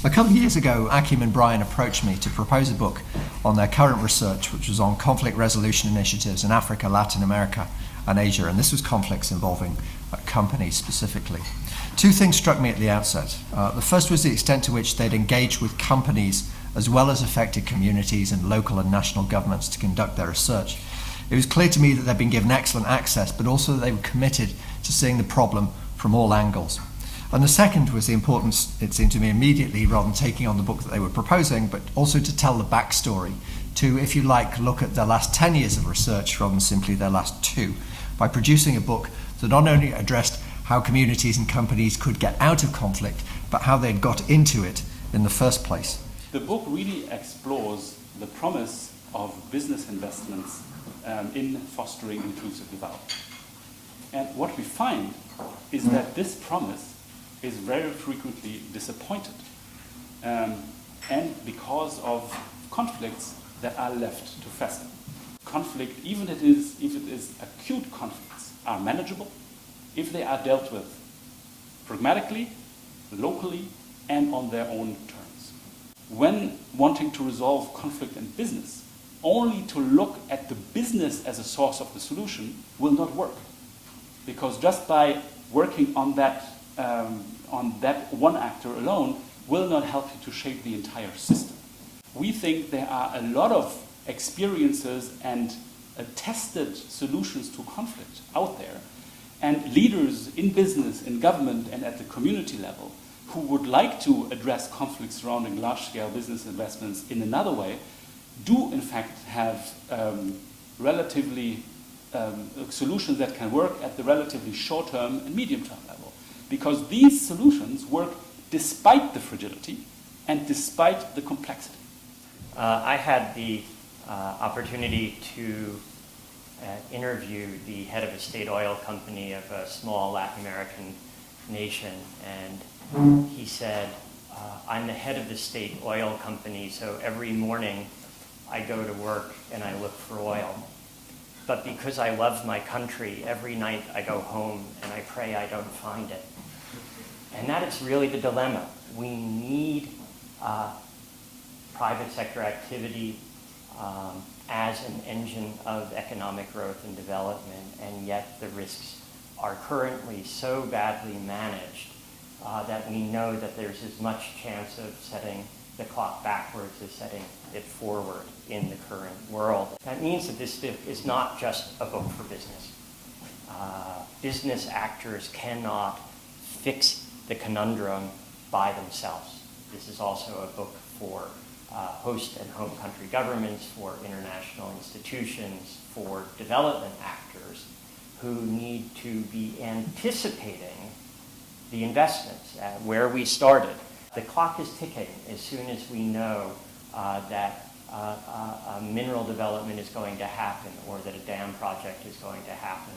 A couple of years ago, Akim and Brian approached me to propose a book on their current research, which was on conflict resolution initiatives in Africa, Latin America, and Asia, and this was conflicts involving companies specifically. Two things struck me at the outset. The first was the extent to which they'd engaged with companies as well as affected communities and local and national governments to conduct their research. It was clear to me that they'd been given excellent access, but also that they were committed to seeing the problem from all angles. And the second was the importance, it seemed to me immediately, rather than taking on the book that they were proposing, but also to tell the backstory, to, if you like, look at their last 10 years of research rather than simply their last 2, by producing a book that not only addressed how communities and companies could get out of conflict, but how they'd got into it in the first place. The book really explores the promise of business investments in fostering inclusive development. And what we find is that this promise is very frequently disappointed, and because of conflicts that are left to fester. Conflict, even if it is acute conflicts, are manageable if they are dealt with pragmatically, locally, and on their own terms. When wanting to resolve conflict in business, only to look at the business as a source of the solution will not work, because just by working on that one actor alone will not help you to shape the entire system. We think there are a lot of experiences and tested solutions to conflict out there, and leaders in business, in government, and at the community level who would like to address conflicts surrounding large-scale business investments in another way do in fact have relatively solutions that can work at the relatively short-term and medium-term level, because these solutions work despite the fragility and despite the complexity. I had the opportunity to interview the head of a state oil company of a small Latin American nation, and he said, I'm the head of the state oil company, so every morning I go to work and I look for oil. But because I love my country, every night I go home and I pray I don't find it. And that is really the dilemma. We need private sector activity as an engine of economic growth and development, and yet the risks are currently so badly managed that we know that there's as much chance of setting the clock backwards as setting it forward in the current world. That means that this is not just a book for business. Business actors cannot fix the conundrum by themselves. This is also a book for host and home country governments, for international institutions, for development actors who need to be anticipating the investments where we started. The clock is ticking as soon as we know that mineral development is going to happen or that a dam project is going to happen.